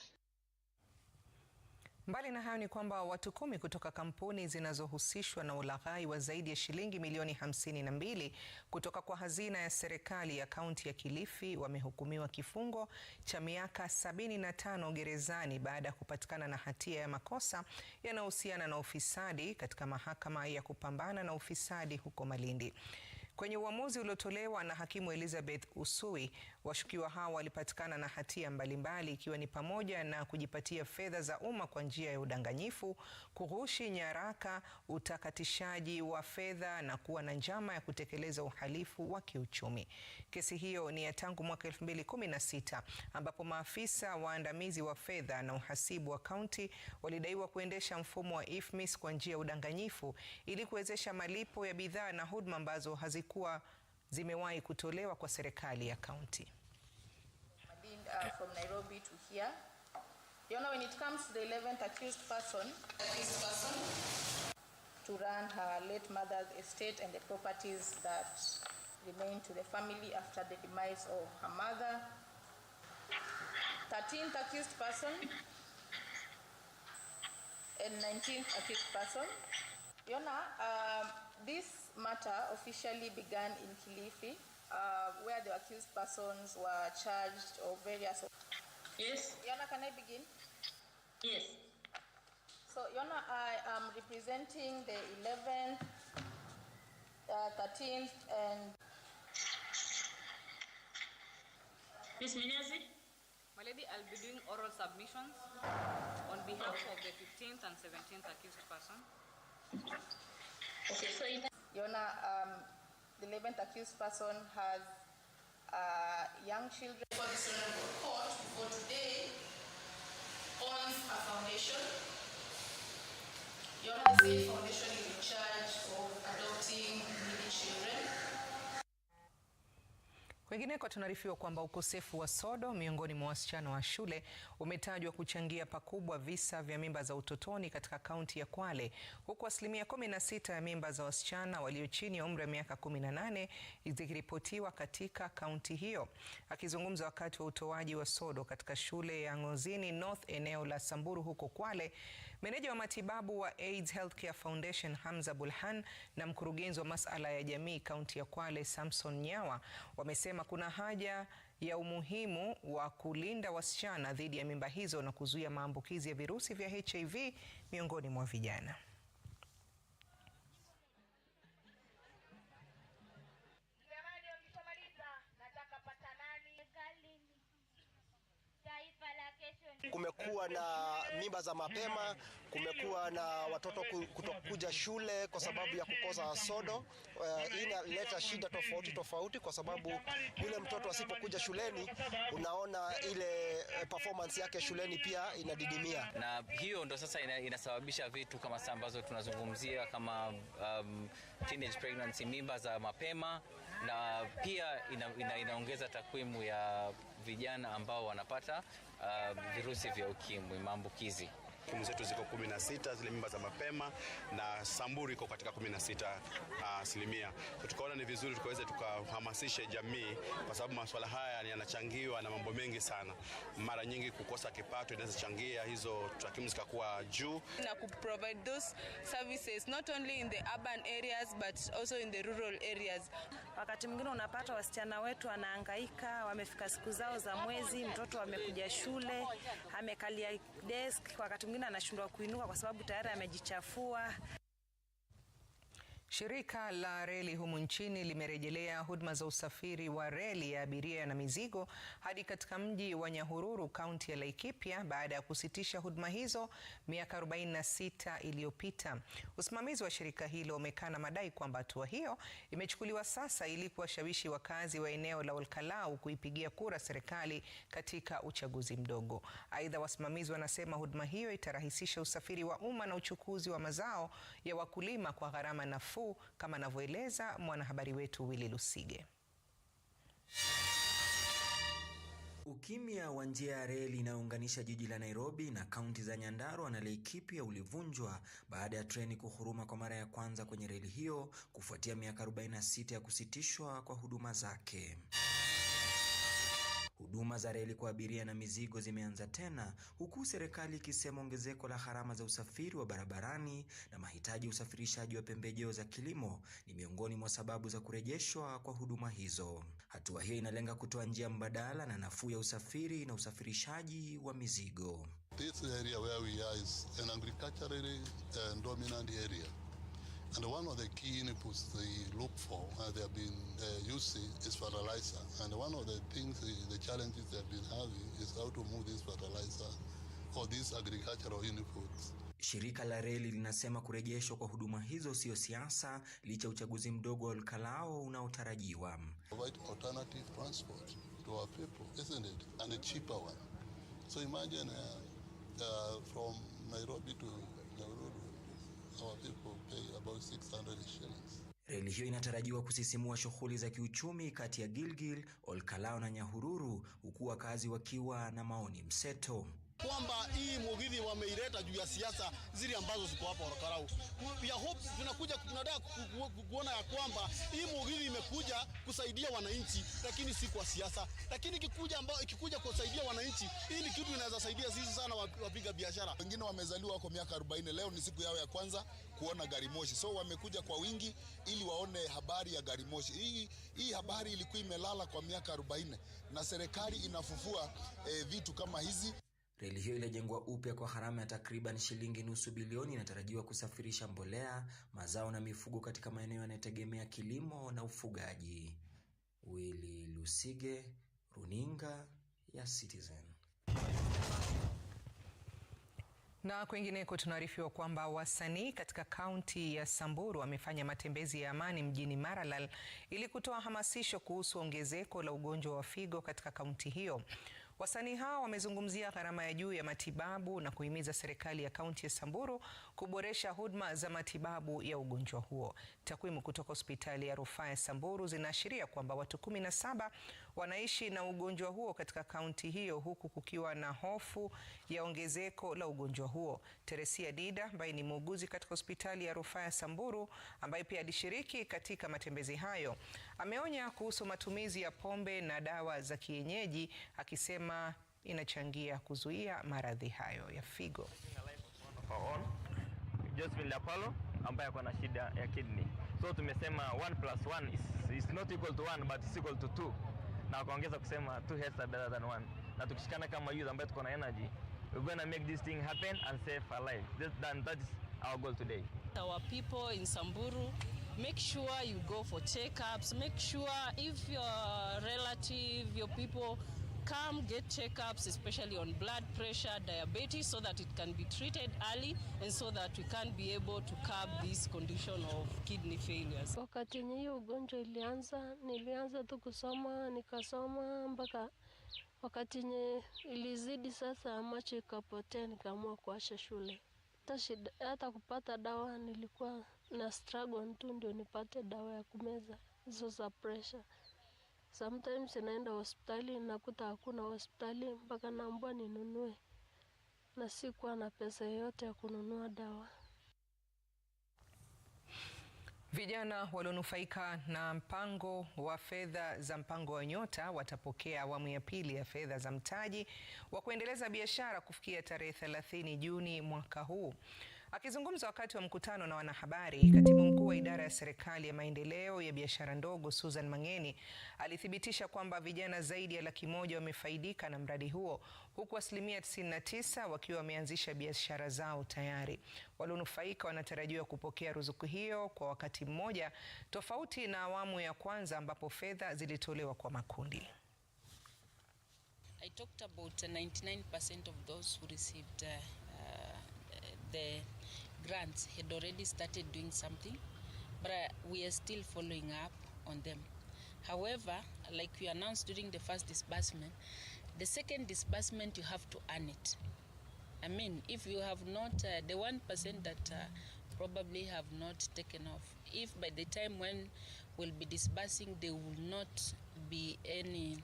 Mbali na hayo ni kwamba watu 10 kutoka kampuni zinazohusishwa na ulaghai wa zaidi ya shilingi milioni 52 kutoka kwa hazina ya serikali ya kaunti ya Kilifi wamehukumiwa kifungo cha miaka 75 gerezani baada ya kupatikana na hatia ya makosa yanayohusiana na ufisadi katika mahakama ya kupambana na ufisadi huko Malindi. Kwenye uamuzi uliotolewa na hakimu Elizabeth Usui, washukiwa hao walipatikana na hatia mbalimbali ikiwa ni pamoja na kujipatia fedha za umma kwa njia ya udanganyifu, kughushi nyaraka, utakatishaji wa fedha na kuwa na njama ya kutekeleza uhalifu wa kiuchumi. Kesi hiyo ni ya tangu mwaka 2016 ambapo maafisa waandamizi wa fedha na uhasibu wa kaunti walidaiwa kuendesha mfumo wa IFMIS kwa njia ya udanganyifu ili kuwezesha malipo ya bidhaa na huduma ambazo hazikuwa zimewahi kutolewa kwa serikali ya kaunti. From Nairobi to here. You know, when it comes to the 11th accused person to run her late mother's estate and the properties that remain to the family after the demise of her mother. 13th accused person and 19th accused person. You know, this matter officially began in Kilifi, where the accused persons were charged of various... Yes. Yona, can I begin? Yes. So, Yona, I am representing the 11th, 13th, and... Ms. Minyasi? My lady, I'll be doing oral submissions on behalf of the 15th and 17th accused person. Okay, so Yona, the 11th accused person has young children. For this honorable court, for today, owns a foundation. Yona Safe Foundation is in charge of adopting needy children. Kwingineko tunaarifiwa kwamba ukosefu wa sodo miongoni mwa wasichana wa shule umetajwa kuchangia pakubwa visa vya mimba za utotoni katika kaunti ya Kwale, huku 16% ya mimba za wasichana walio chini ya umri wa miaka 18 zikiripotiwa katika kaunti hiyo. Akizungumza wakati wa utoaji wa sodo katika shule ya Ngozini North eneo la Samburu huko Kwale, meneja wa matibabu wa AIDS Healthcare Foundation Hamza Bulhan na mkurugenzi wa masuala ya jamii kaunti ya Kwale Samson Nyawa wamesema kuna haja ya umuhimu wa kulinda wasichana dhidi ya mimba hizo na kuzuia maambukizi ya virusi vya HIV miongoni mwa vijana. kumekuwa na mimba za mapema, kumekuwa na watoto kutokuja shule kwa sababu ya kukosa sodo. Hii inaleta shida tofauti kwa sababu yule mtoto asipokuja shuleni, unaona ile performance yake shuleni pia inadidimia. Na hiyo ndo sasa inasababisha vitu kama sasa ambazo tunazungumzia kama teenage pregnancy, mimba za mapema, na pia inaongeza takwimu ya vijana ambao wanapata virusi vya ukimwi, maambukizi. Takwimu zetu ziko 16 zile mimba za mapema, na Samburu iko katika 16%. Tukaona ni vizuri tukaweze tukahamasishe jamii, kwa sababu masuala haya yanachangiwa na mambo mengi sana. Mara nyingi kukosa kipato inaweza changia hizo takwimu zikakuwa juu. Na provide those services not only in the urban areas but also in the rural areas. Wakati mwingine unapata wasichana wetu wanahangaika, wamefika siku zao za mwezi, mtoto amekuja shule, amekalia desk, wakati mwingine anashindwa kuinuka kwa sababu tayari amejichafua. Shirika la reli humu nchini limerejelea huduma za usafiri wa reli ya abiria na mizigo hadi katika mji wa Nyahururu, kaunti ya Laikipia, baada ya kusitisha huduma hizo miaka 46 iliyopita. Usimamizi wa shirika hilo umekana madai kwamba hatua hiyo imechukuliwa sasa ili kuwashawishi wakazi wa eneo la Olkalau kuipigia kura serikali katika uchaguzi mdogo. Aidha, wasimamizi wanasema huduma hiyo itarahisisha usafiri wa umma na uchukuzi wa mazao ya wakulima kwa gharama nafuu, kama anavyoeleza mwanahabari wetu Willy Lusige. Ukimya wa njia ya reli inayounganisha jiji la Nairobi na kaunti za Nyandarua na Laikipia ulivunjwa baada ya treni kuhuruma kwa mara ya kwanza kwenye reli hiyo kufuatia miaka 46 ya kusitishwa kwa huduma zake. Huduma za reli kwa abiria na mizigo zimeanza tena, huku serikali ikisema ongezeko la gharama za usafiri wa barabarani na mahitaji ya usafirishaji wa pembejeo za kilimo ni miongoni mwa sababu za kurejeshwa kwa huduma hizo. Hatua hiyo inalenga kutoa njia mbadala na nafuu ya usafiri na usafirishaji wa mizigo. This area where we are is an agriculturally dominant area. And one of the key inputs they look for, they have been using, is fertilizer. And one of the things, the challenges they have been having is how to move this fertilizer or these agricultural inputs. Shirika la reli linasema kurejeshwa kwa huduma hizo sio siasa, licha uchaguzi mdogo wa Olkalau unaotarajiwa. Provide alternative transport to our people, isn't it? And a cheaper one. So imagine from Nairobi to Nairobi, our people pay about 600 shillings. Reli hiyo inatarajiwa kusisimua shughuli za kiuchumi kati ya Gilgil, Olkalau na Nyahururu, huku wakazi wakiwa na maoni mseto. Kwamba hii mugithi wameileta juu ya siasa zile ambazo ziko hapa Olkalau. We hope tunataka kuona ya kwamba hii mugithi imekuja kusaidia wananchi, lakini si kwa siasa. Lakini ikikuja kusaidia wananchi, hii ni kitu inaweza saidia sisi sana wapiga biashara. Wengine wamezaliwa kwa miaka 40, leo ni siku yao ya kwanza kuona gari moshi. So wamekuja kwa wingi ili waone habari ya gari moshi. Hii habari ilikuwa imelala kwa miaka 40 na serikali inafufua vitu kama hizi. Reli hiyo ilijengwa upya kwa gharama ya takriban shilingi nusu bilioni inatarajiwa kusafirisha mbolea, mazao na mifugo katika maeneo yanayotegemea kilimo na ufugaji. Willy Lusige, Runinga ya Citizen. Na kwingineko tunaarifiwa kwamba wasanii katika kaunti ya Samburu wamefanya matembezi ya amani mjini Maralal ili kutoa hamasisho kuhusu ongezeko la ugonjwa wa figo katika kaunti hiyo. Wasanii hao wamezungumzia gharama ya juu ya matibabu na kuhimiza serikali ya kaunti ya Samburu kuboresha huduma za matibabu ya ugonjwa huo. Takwimu kutoka hospitali ya rufaa ya Samburu zinaashiria kwamba watu 17 wanaishi na ugonjwa huo katika kaunti hiyo, huku kukiwa na hofu ya ongezeko la ugonjwa huo. Teresia Dida, ambaye ni muuguzi katika hospitali ya rufaa ya Samburu, ambaye pia alishiriki katika matembezi hayo, ameonya kuhusu matumizi ya pombe na dawa za kienyeji, akisema inachangia kuzuia maradhi hayo ya figo. Josephine Lapalo ambaye ako na shida ya kidney. So tumesema 1+1 is not equal to 1 but is equal to 2. Na kuongeza kusema 2 heads are better than 1. Na tukishikana kama youth ambaye tuko na energy, we're going to make this thing happen and save a life. That is our goal today. Our people in Samburu, make sure you go for checkups. Make sure if your relative, your people come get checkups, especially on blood pressure, diabetes, so that it can be treated early and so that we can be able to curb this condition of kidney failures. Wakati yenye hiyo ugonjwa ilianza, nilianza tu kusoma, nikasoma mpaka wakati yenye ilizidi sasa macho ikapotea, nikaamua kuacha shule. Hata kupata dawa nilikuwa na struggle tu ndio nipate dawa ya kumeza hizo za pressure. Sometimes naenda hospitali nakuta hakuna hospitali mpaka naambiwa ninunue, na sikuwa na pesa yoyote ya kununua dawa. Vijana walionufaika na mpango wa fedha za mpango wa Nyota watapokea awamu ya pili ya fedha za mtaji wa kuendeleza biashara kufikia tarehe 30 Juni mwaka huu. Akizungumza wakati wa mkutano na wanahabari, Katibu Mkuu wa Idara ya Serikali ya Maendeleo ya Biashara Ndogo Susan Mangeni alithibitisha kwamba vijana zaidi ya 100,000 wamefaidika na mradi huo, huku asilimia 99 wakiwa wameanzisha biashara zao tayari. Walionufaika wanatarajiwa kupokea ruzuku hiyo kwa wakati mmoja, tofauti na awamu ya kwanza ambapo fedha zilitolewa kwa makundi. I talked about 99% of those who received the grants had already started doing something, but we are still following up on them. However, like we announced during the first disbursement, the second disbursement you have to earn it. I mean, if you have not, the 1% that probably have not taken off, if by the time when we'll be disbursing there will not be any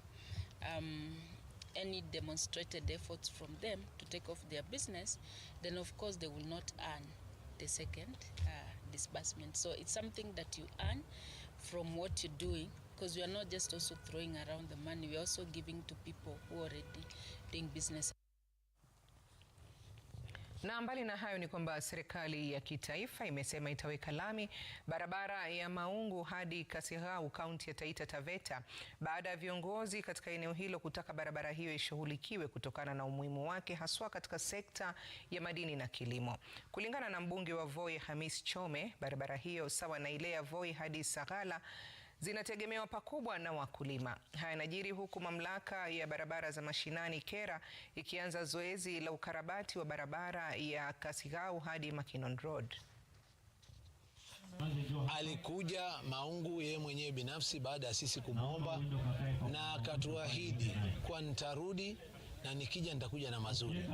demonstrated efforts from them to take off their business, then of course they will not earn the second disbursement. So it's something that you earn from what you're doing, because we are not just also throwing around the money, we're also giving to people who are already doing business. Na mbali na hayo ni kwamba serikali ya kitaifa imesema itaweka lami barabara ya Maungu hadi Kasihau, kaunti ya Taita Taveta, baada ya viongozi katika eneo hilo kutaka barabara hiyo ishughulikiwe kutokana na umuhimu wake haswa katika sekta ya madini na kilimo. Kulingana na mbunge wa Voi Hamis Chome, barabara hiyo sawa na ile ya Voi hadi Sagala zinategemewa pakubwa na wakulima. Haya yanajiri huku mamlaka ya barabara za mashinani KERA ikianza zoezi la ukarabati wa barabara ya Kasihau hadi Makinon Road. Alikuja Maungu yeye mwenyewe binafsi baada ya sisi kumwomba, na akatuahidi kwa nitarudi na nikija nitakuja na mazuri.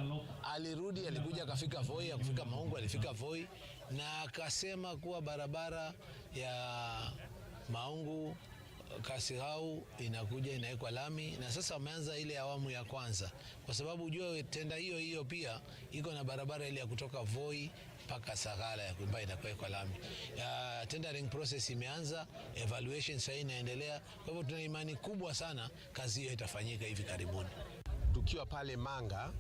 Alirudi, alikuja akafika Voi, akafika Maungu, alifika Voi na akasema kuwa barabara ya Maungu Kasihau inakuja inawekwa lami, na sasa wameanza ile awamu ya kwanza, kwa sababu ujue tenda hiyo pia iko na barabara ile ya kutoka Voi mpaka Sagala ya ambayo inakuwekwa lami. Tendering process imeanza, evaluation sasa inaendelea. Kwa hivyo tuna imani kubwa sana kazi hiyo itafanyika hivi karibuni. Tukiwa pale Manga,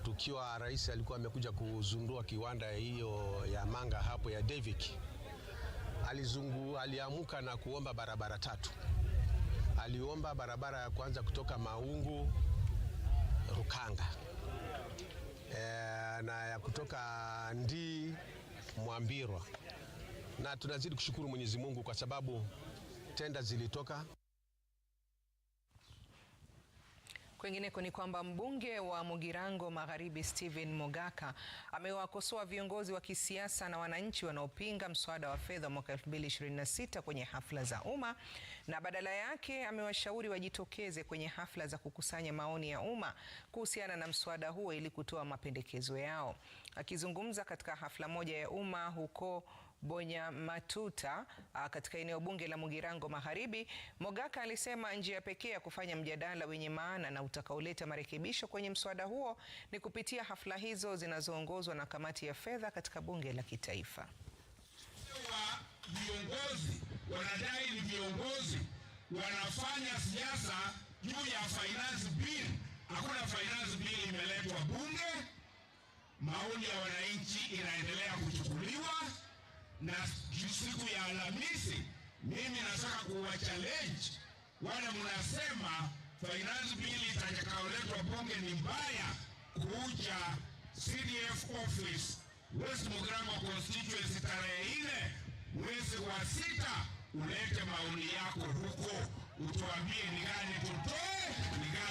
tukiwa rais alikuwa amekuja kuzundua kiwanda hiyo ya Manga hapo ya Davik, aliamuka na kuomba barabara 3. Aliomba barabara ya kwanza kutoka Maungu Rukanga, na ya kutoka Ndi Mwambirwa, na tunazidi kushukuru Mwenyezi Mungu kwa sababu tenda zilitoka. Kwingineko ni kwamba mbunge wa Mugirango Magharibi Stephen Mogaka amewakosoa viongozi wa kisiasa na wananchi wanaopinga mswada wa fedha mwaka 2026 kwenye hafla za umma, na badala yake amewashauri wajitokeze kwenye hafla za kukusanya maoni ya umma kuhusiana na mswada huo ili kutoa mapendekezo yao. Akizungumza katika hafla moja ya umma huko Bonya Matuta katika eneo bunge la Mugirango Magharibi, Mogaka alisema njia pekee ya kufanya mjadala wenye maana na utakaoleta marekebisho kwenye mswada huo ni kupitia hafla hizo zinazoongozwa na kamati ya fedha katika bunge la kitaifa. Viongozi wanadai ni viongozi wanafanya siasa juu ya finance bill. Hakuna finance bill imeletwa bunge. Maoni ya wananchi inaendelea kuchukuliwa, na siku ya Alhamisi mimi nataka kuwa challenge wale mnasema finance bill itakayoletwa bunge ni mbaya, kuja CDF office West Mugirango constituency tarehe 4 mwezi wa 6, ulete maoni yako huko, utuambie ni gani tutoe, ni gani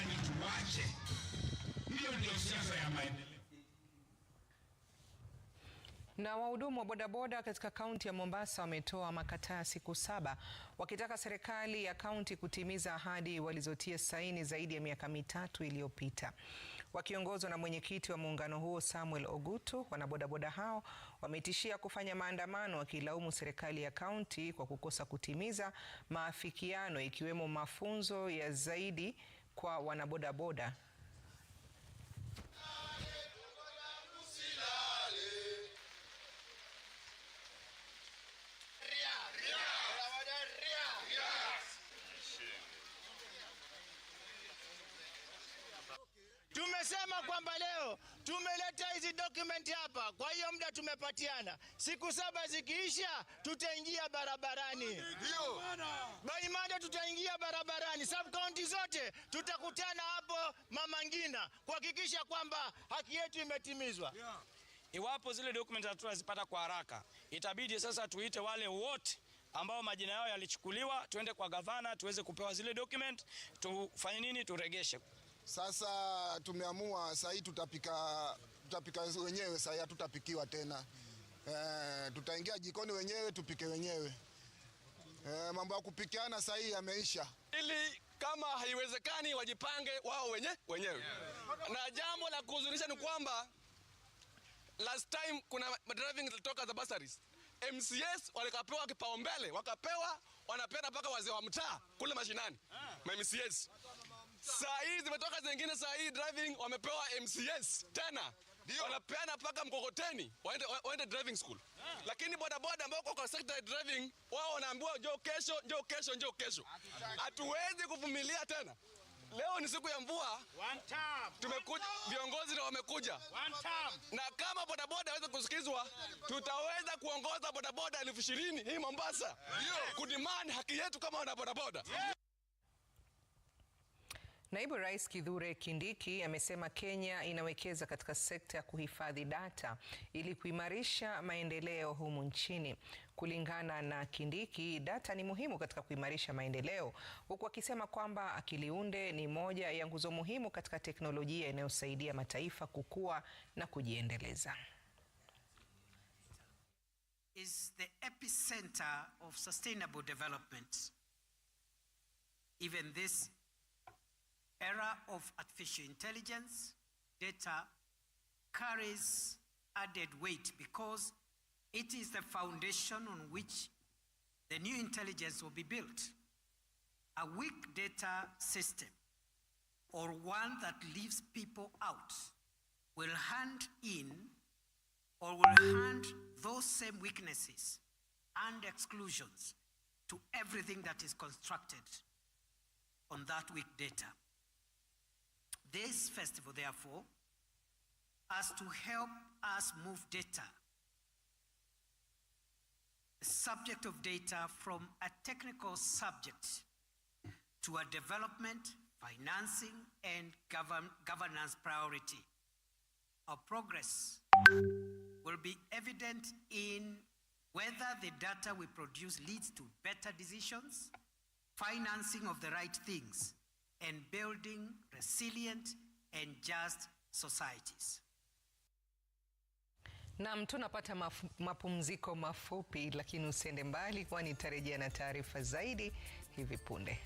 siasa ya maendeleo. Na wahudumu wa bodaboda katika kaunti ya Mombasa wametoa makataa ya siku 7 wakitaka serikali ya kaunti kutimiza ahadi walizotia saini zaidi ya miaka 3 iliyopita. Wakiongozwa na mwenyekiti wa muungano huo Samuel Ogutu, wanabodaboda hao wametishia kufanya maandamano wakilaumu serikali ya kaunti kwa kukosa kutimiza maafikiano ikiwemo mafunzo ya zaidi kwa wanabodaboda. Tumesema kwamba leo tumeleta hizi document hapa, kwa hiyo muda tumepatiana. Siku 7 zikiisha tutaingia barabarani. Ndio. By Monday tutaingia barabarani. Sub county zote tutakutana hapo Mama Ngina kuhakikisha kwamba haki yetu imetimizwa. Iwapo zile document hatutazipata kwa haraka, itabidi sasa tuite wale wote ambao majina yao yalichukuliwa, tuende kwa gavana tuweze kupewa zile document, tufanye nini, turegeshe. Sasa tumeamua sasa hii tutapika wenyewe, sasa hatutapikiwa tena. Tutaingia jikoni wenyewe tupike wenyewe. Mambo ya kupikiana sasa hii yameisha. Ili kama haiwezekani wajipange wao wenyewe. Na jambo la kuhuzunisha ni kwamba last time kuna driving kutoka za bursaries. MCS walikapewa kipaumbele, wanapeana mpaka wazee wa mtaa kule mashinani. MCS. Saa hii zimetoka zingine, saa hii driving wamepewa MCS tena. Wanapeana mpaka mkokoteni waende driving school. Lakini bodaboda ambao kwa sector ya driving wao wanaambiwa njoo kesho. Hatuwezi kuvumilia tena. Leo ni siku ya mvua. Tumekuja, viongozi wamekuja. Na kama bodaboda waweza kusikizwa, tutaweza kuongoza bodaboda 20,000 hii Mombasa. Kudemand haki yetu kama wana bodaboda. Naibu Rais Kithure Kindiki amesema Kenya inawekeza katika sekta ya kuhifadhi data ili kuimarisha maendeleo humu nchini. Kulingana na Kindiki, data ni muhimu katika kuimarisha maendeleo, huku akisema kwamba akili unde ni moja ya nguzo muhimu katika teknolojia inayosaidia mataifa kukua na kujiendeleza. Is the epicenter of sustainable development. Even this era of artificial intelligence, data carries added weight because it is the foundation on which the new intelligence will be built. A weak data system or one that leaves people out will hand in or will hand those same weaknesses and exclusions to everything that is constructed on that weak data. This festival, therefore, has to help us move data, the subject of data, from a technical subject to a development, financing, and governance priority. Our progress will be evident in whether the data we produce leads to better decisions, financing of the right things, and building resilient and just societies. Naam, tunapata mapumziko mafupi, lakini usiende mbali kwani nitarejea na taarifa zaidi hivi punde.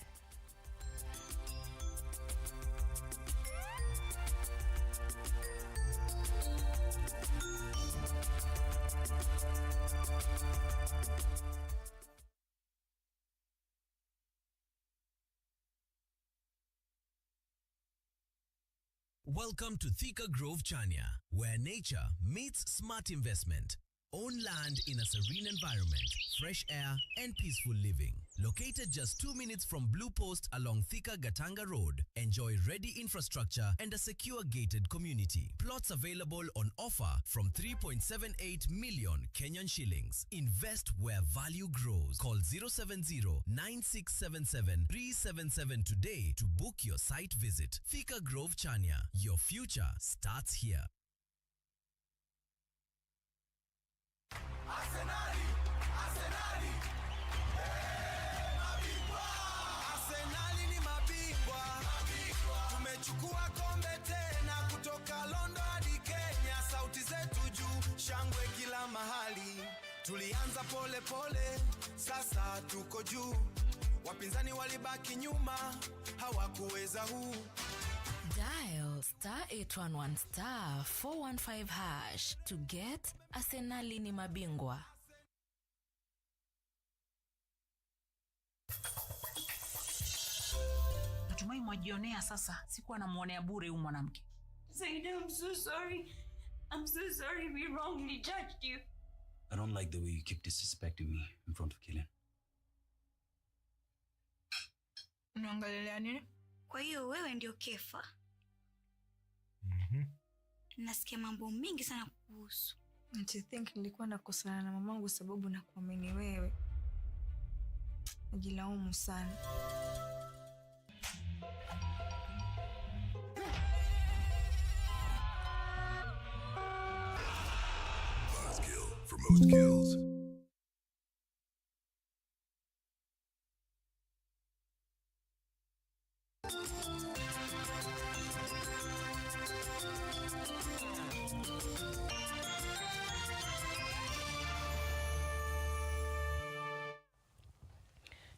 Welcome to Thika Grove, Chania, where nature meets smart investment. Own land in a serene environment, fresh air and peaceful living. Located just 2 minutes from Blue Post along Thika Gatanga Road. Enjoy ready infrastructure and a secure gated community. Plots available on offer from 3.78 million Kenyan shillings. Invest where value grows. Call 070-9677-377 today to book your site visit. Thika Grove, Chania. Your future starts here. Arsenali, mabingwa. Arsenali ni mabingwa. Tumechukua kombe tena kutoka shangwe kila mahali. Tulianza pole pole, sasa tuko juu. Wapinzani walibaki nyuma, hawakuweza huu. Dial *811 *415 hash to get Arsenali ni mabingwa. Natumai mwajionea sasa, sikuwa namuonea bure huyu mwanamke. Zaida, I'm so sorry. I'm so sorry we wrongly judged you. I don't like the way you keep disrespecting me in front of Killian. Unaangalia nini? Kwa hiyo wewe ndio Kefa. Nasikia mambo mingi sana kuhusu. I think nilikuwa nakosana na mamangu sababu nakuamini wewe. Najilaumu sana. For most kills.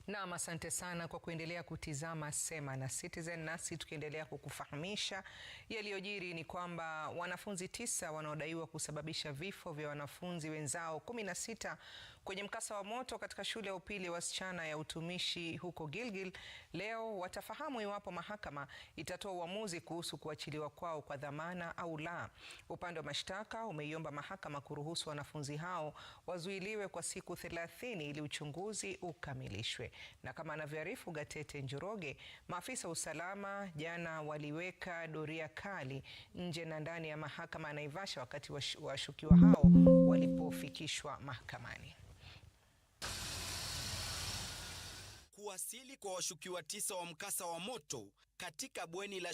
Naam, asante sana kwa kuendelea kutizama Sema na Citizen. Nasi tukiendelea kukufahamisha yaliyojiri ni kwamba wanafunzi 9 wanaodaiwa kusababisha vifo vya wanafunzi wenzao 16 kwenye mkasa wa moto katika shule ya upili wasichana ya utumishi huko Gilgil leo watafahamu iwapo mahakama itatoa uamuzi kuhusu kuachiliwa kwao kwa dhamana au la. Upande wa mashtaka umeiomba mahakama kuruhusu wanafunzi hao wazuiliwe kwa siku 30 ili uchunguzi ukamilishwe. Na kama anavyoarifu Gatete Njoroge, maafisa usalama jana waliweka doria kali nje na ndani ya mahakama ya Naivasha wakati washukiwa hao walipofikishwa mahakamani. Kuwasili kwa washukiwa 9 wa mkasa wa moto katika bweni la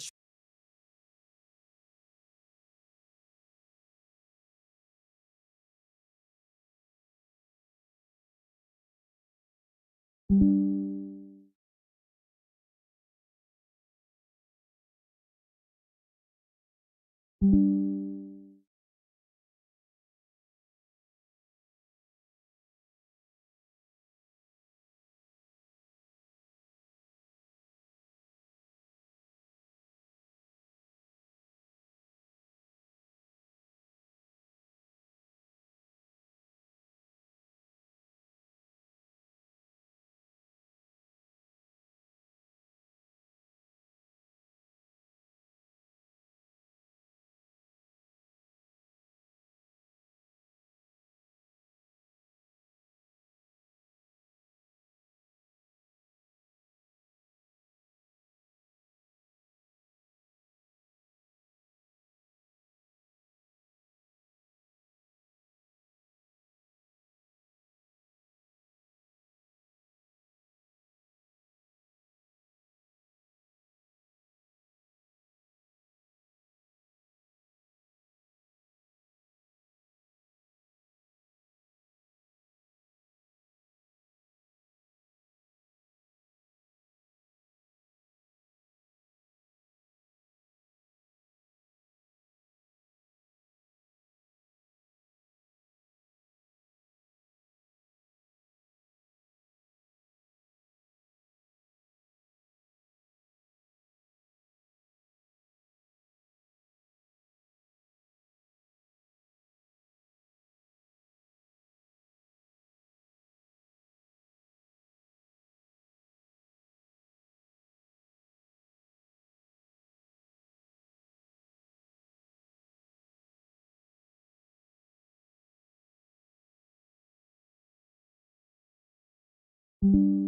you